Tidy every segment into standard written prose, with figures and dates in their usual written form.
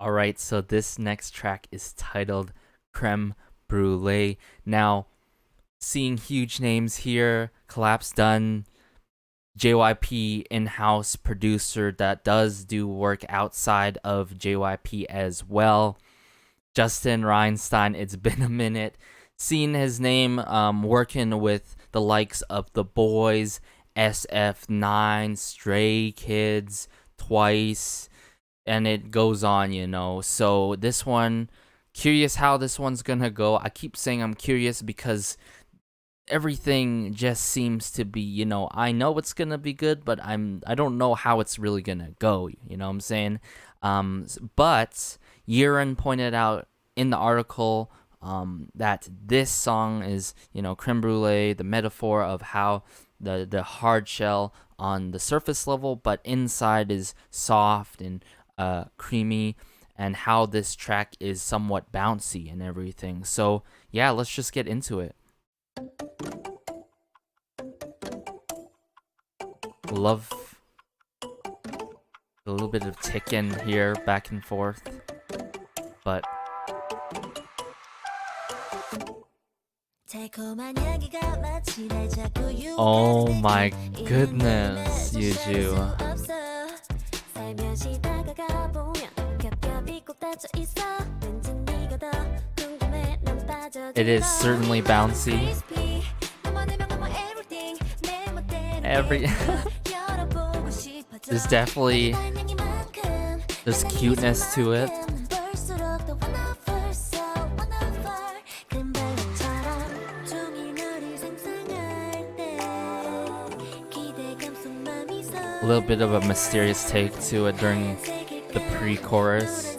Alright, so this next track is titled Crème Brûlée. Now, seeing huge names here, collapse done, JYP in-house producer that does do work outside of JYP as well. Justin Reinstein, it's been a minute. Seen his name working with the likes of The Boys, SF9, Stray Kids, Twice, and it goes on. So this one, curious how this one's gonna go. I keep saying I'm curious because everything just seems to be, I know it's gonna be good, but I don't know how it's really gonna go. You know what I'm saying? But Yiren pointed out in the article that this song is, creme brulee, the metaphor of how the hard shell on the surface level, but inside is soft and creamy, and how this track is somewhat bouncy and everything. So yeah, let's just get into it. Love a little bit of ticking here, back and forth, but oh my goodness, Yuju. It is certainly bouncy. There's definitely there's cuteness to it. A little bit of a mysterious take to it during the pre-chorus.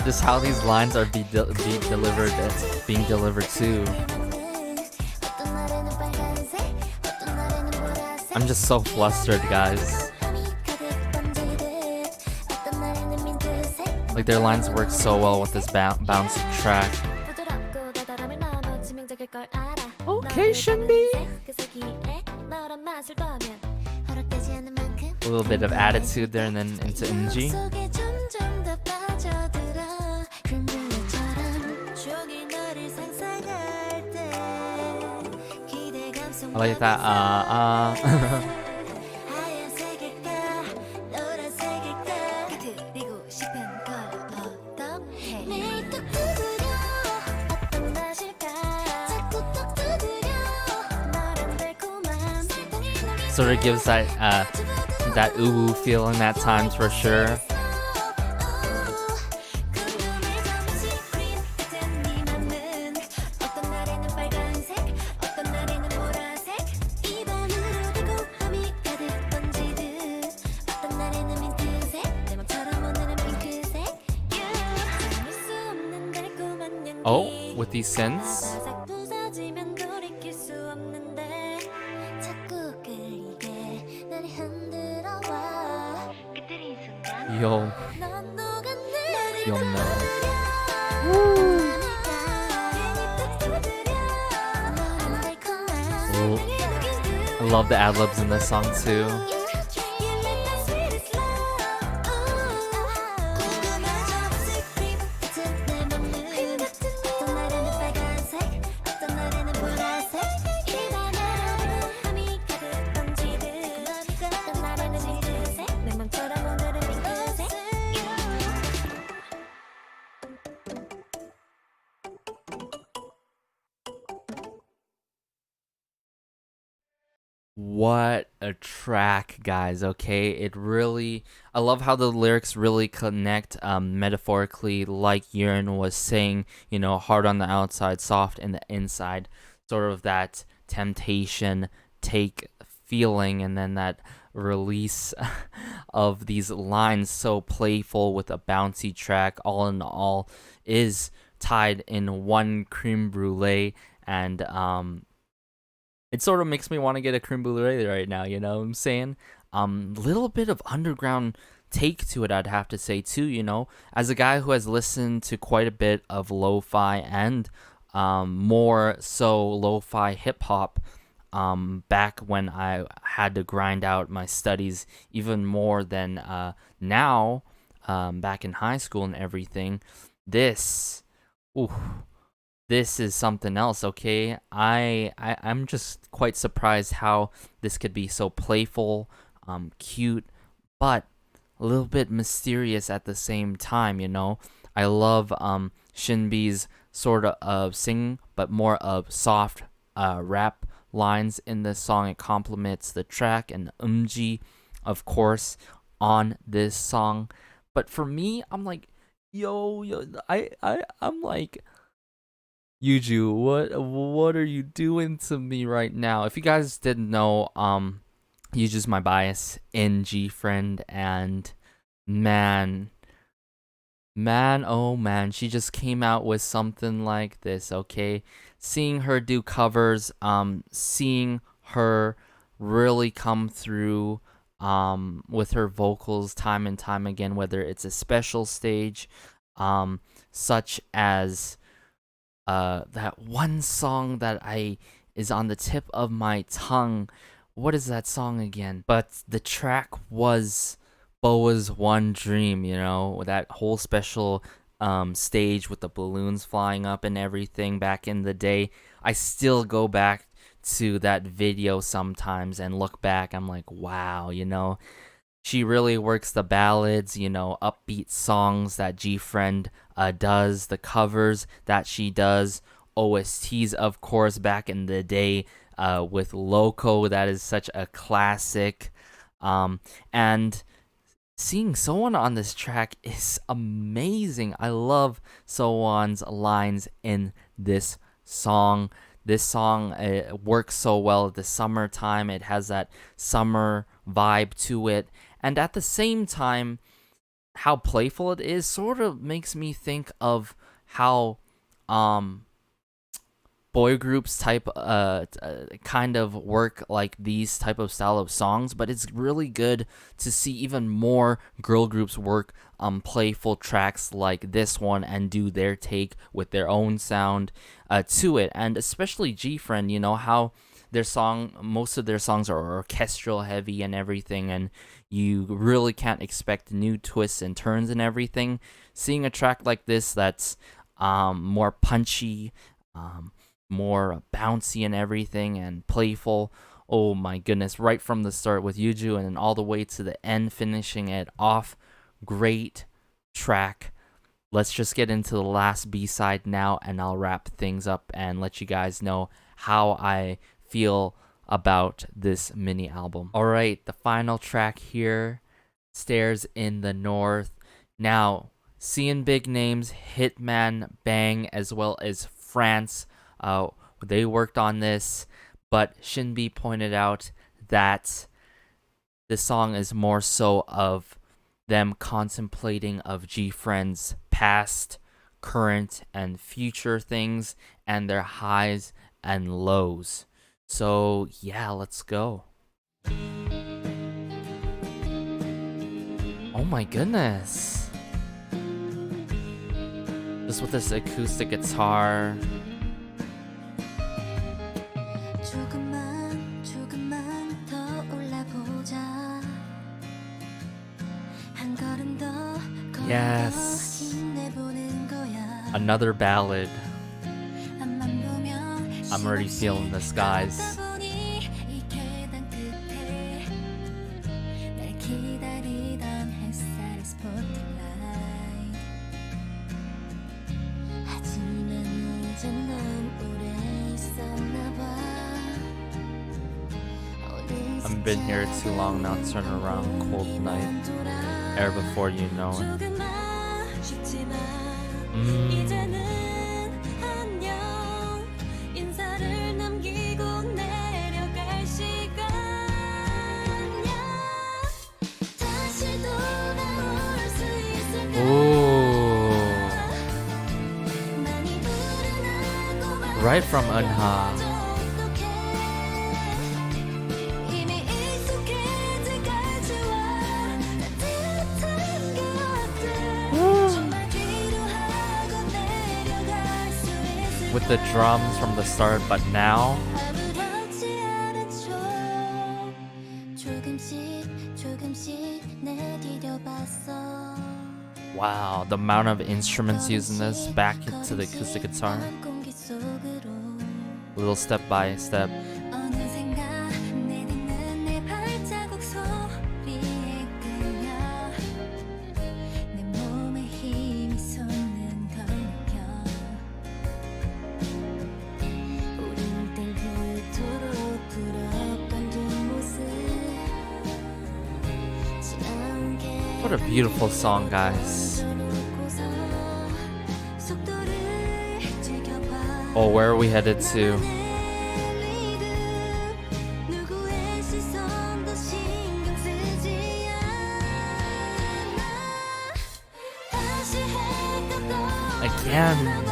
Just how these lines are being delivered too. I'm just so flustered, guys. Like, their lines work so well with this bouncy track. Okay, Shinbi. A little bit of attitude there, and then into Inji. I like that. Sort of gives that ooh feeling at times for sure. Oh, with these synths. Yo no. Ooh. I love the ad-libs in this song too. What a track, guys. Okay, I love how the lyrics really connect metaphorically, like Yiren was saying, hard on the outside, soft in the inside, sort of that temptation take feeling, and then that release of these lines, so playful with a bouncy track, all in all is tied in one creme brulee. And it sort of makes me want to get a creme brulee right now, you know what I'm saying? Little bit of underground take to it, I'd have to say too. As a guy who has listened to quite a bit of lo-fi and more so lo-fi hip-hop back when I had to grind out my studies even more than now, back in high school and everything. This is something else. Okay, I'm just quite surprised how this could be so playful, cute, but a little bit mysterious at the same time. I love Shinbi's sort of sing, but more of soft rap lines in this song. It complements the track, and Umji, of course, on this song. But for me, I'm like, yo, I'm like, Yuju, what are you doing to me right now? If you guys didn't know, Yuju's my bias in Gfriend, and man, oh man, she just came out with something like this. Okay, seeing her do covers, seeing her really come through with her vocals time and time again, whether it's a special stage, such as that one song that is on the tip of my tongue. What is that song again? But the track was Boa's One Dream, that whole special stage with the balloons flying up and everything back in the day. I still go back to that video sometimes and look back. I'm like, wow, she really works the ballads, upbeat songs that Gfriend does, the covers that she does, OSTs, of course, back in the day with Loco. That is such a classic. And seeing Sowon on this track is amazing. I love Sowon's lines in this song. This song works so well at the summertime. It has that summer vibe to it. And at the same time, how playful it is sort of makes me think of how boy groups type kind of work like these type of style of songs, but it's really good to see even more girl groups work playful tracks like this one and do their take with their own sound to it. And especially Gfriend, how most of their songs are orchestral heavy and everything, and you really can't expect new twists and turns and everything. Seeing a track like this that's more punchy, more bouncy and everything, and playful, oh my goodness, right from the start with Yuju and then all the way to the end, finishing it off. Great track. Let's just get into the last B-side now, and I'll wrap things up and let you guys know how I feel about this mini album. Alright, the final track here, Stairs in the North. Now, seeing big names, Hitman, Bang, as well as France, they worked on this, but Shinbi pointed out that the song is more so of them contemplating of Gfriend's past, current, and future things, and their highs and lows. So yeah, let's go. Oh my goodness. Just with this acoustic guitar. Yes. Another ballad. I'm already feeling this, guys. I've been here too long now, turn around, cold night, air before you know it. Ooh. Right from Eunha. with the drums from the start, but now wow, the amount of instruments used in this back into the acoustic guitar. Little step by step. What a beautiful song, guys. Oh, where are we headed to? Again.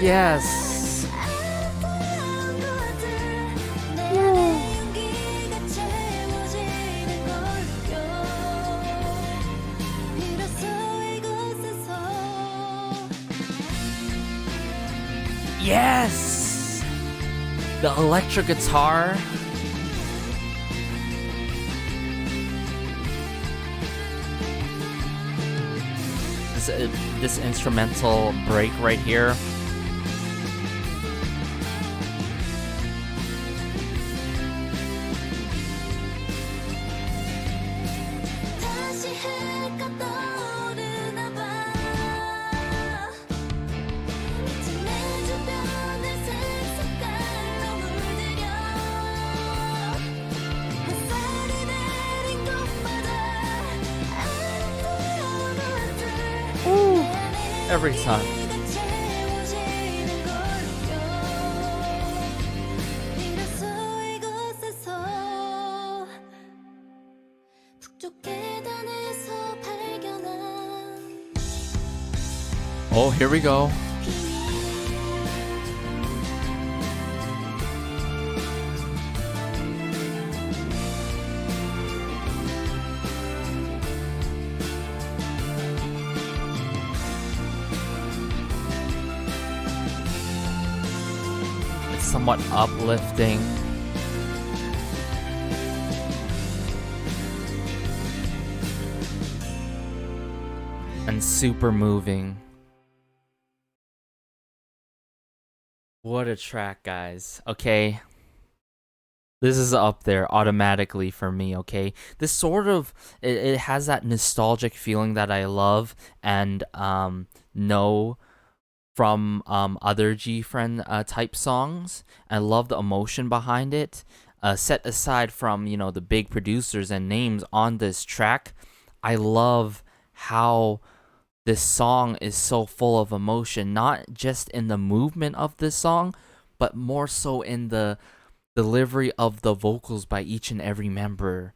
Yes. Yes. The electric guitar. This instrumental break right here. Every time. Oh, here we go. Somewhat uplifting. And super moving. What a track, guys. Okay. This is up there automatically for me, okay? This sort of, it has that nostalgic feeling that I love and know from other Gfriend type songs. I love the emotion behind it. Set aside from, you know, the big producers and names on this track, I love how this song is so full of emotion, not just in the movement of this song, but more so in the delivery of the vocals by each and every member.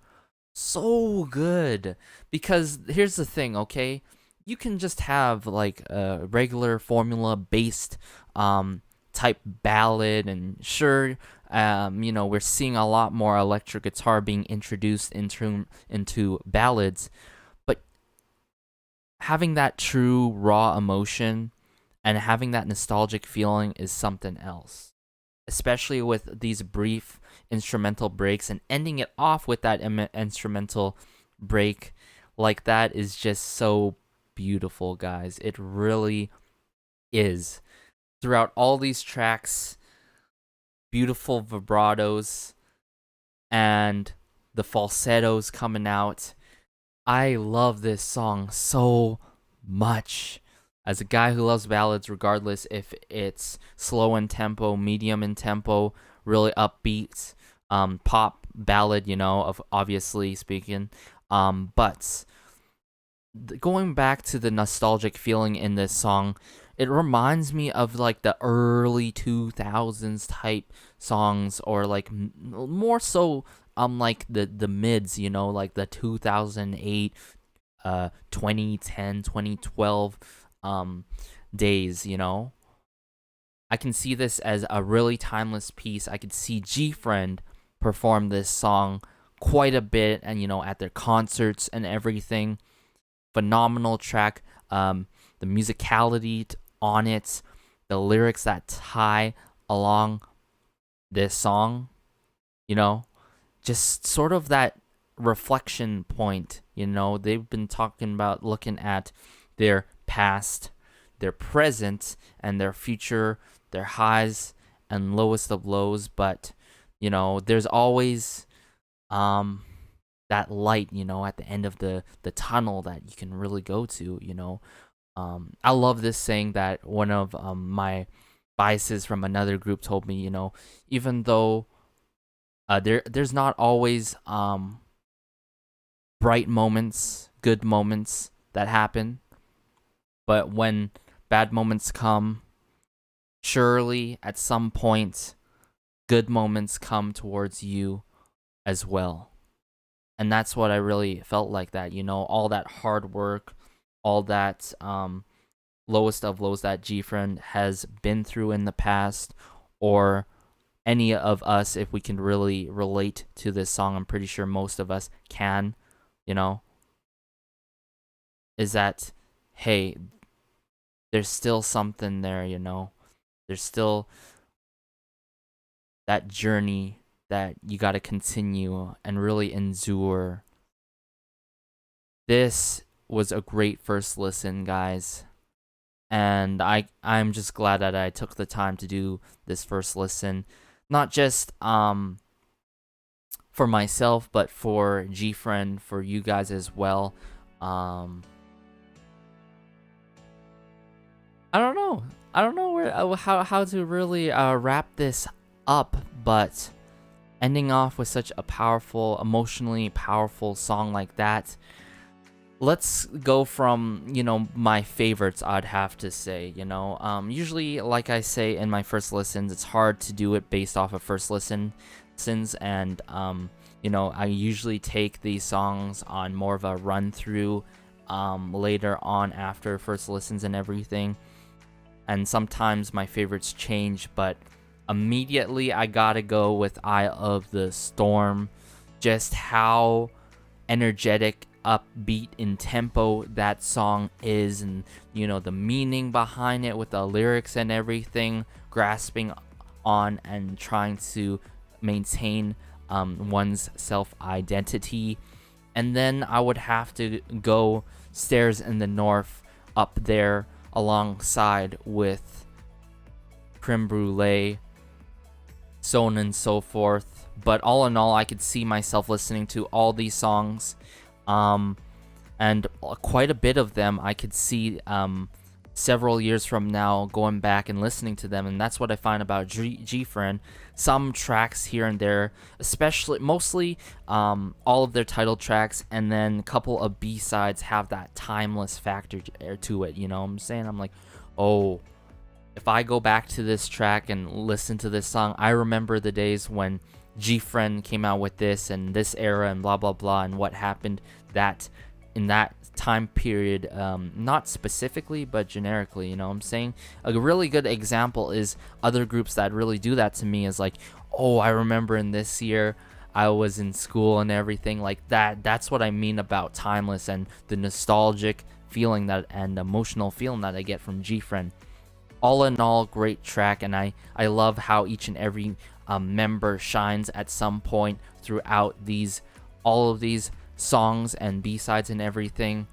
So good. Because here's the thing, okay? You can just have like a regular formula based type ballad, and sure, you know, we're seeing a lot more electric guitar being introduced into ballads, but having that true raw emotion and having that nostalgic feeling is something else, especially with these brief instrumental breaks, and ending it off with that instrumental break like that is just so beautiful, guys. It really is. Throughout all these tracks, beautiful vibratos and the falsettos coming out. I love this song so much. As a guy who loves ballads, regardless if it's slow in tempo, medium in tempo, really upbeat, pop ballad, you know, of obviously speaking, but going back to the nostalgic feeling in this song, it reminds me of like the early 2000s type songs, or like more so like the mids, you know, like the 2008, 2010, 2012 days, you know. I can see this as a really timeless piece. I could see Gfriend perform this song quite a bit, and at their concerts and everything. Phenomenal track. The musicality on it, the lyrics that tie along this song, just sort of that reflection point. They've been talking about looking at their past, their present, and their future, their highs and lowest of lows. But there's always that light, at the end of the tunnel that you can really go to. I love this saying that one of my biases from another group told me. Even though there's not always bright moments, good moments that happen, but when bad moments come, surely at some point good moments come towards you as well. And that's what I really felt like, that all that hard work, all that lowest of lows that Gfriend has been through in the past, or any of us, if we can really relate to this song, I'm pretty sure most of us can, is that, hey, there's still something there, there's still that journey that you got to continue and really endure. This was a great first listen, guys, and I'm just glad that I took the time to do this first listen, not just for myself, but for Gfriend, for you guys as well. I don't know where how to really wrap this up, but ending off with such a powerful, emotionally powerful song like that, let's go from my favorites. I'd have to say, usually, like I say in my first listens, it's hard to do it based off of first listens, and I usually take these songs on more of a run through later on after first listens and everything, and sometimes my favorites change, but immediately I gotta go with Eye of the Storm. Just how energetic, upbeat in tempo that song is, and the meaning behind it with the lyrics and everything, grasping on and trying to maintain one's self-identity. And then I would have to go Stairs in the North up there alongside with Crème Brûlée, so on and so forth. But all in all, I could see myself listening to all these songs, and quite a bit of them I could see several years from now going back and listening to them. And that's what I find about Gfriend. Some tracks here and there, mostly all of their title tracks, and then a couple of B-sides have that timeless factor to it. You know what I'm saying? I'm like, oh, if I go back to this track and listen to this song, I remember the days when Gfriend came out with this and this era and blah blah blah, and what happened that in that time period, not specifically but generically. You know what I'm saying? A really good example is other groups that really do that to me is like, oh, I remember in this year I was in school and everything like that. That's what I mean about timeless and the nostalgic feeling that and emotional feeling that I get from Gfriend. All in all, great track, and I love how each and every member shines at some point throughout all of these songs and B-sides and everything.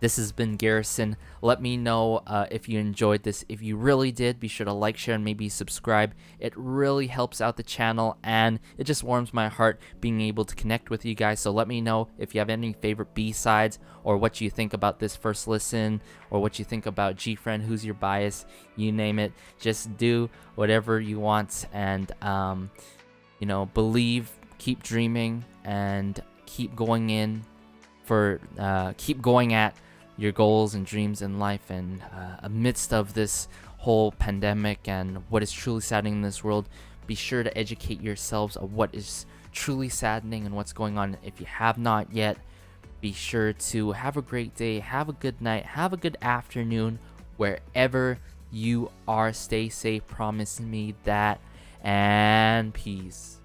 This has been Garrison. Let me know if you enjoyed this. If you really did, be sure to like, share, and maybe subscribe. It really helps out the channel, and it just warms my heart being able to connect with you guys. So let me know if you have any favorite B-sides, or what you think about this first listen, or what you think about Gfriend, who's your bias, you name it. Just do whatever you want, and believe, keep dreaming, and keep going at your goals and dreams in life. And amidst of this whole pandemic and what is truly saddening in this world, be sure to educate yourselves of what is truly saddening and what's going on. If you have not yet, be sure to have a great day, have a good night, have a good afternoon, wherever you are. Stay safe, promise me that, and peace.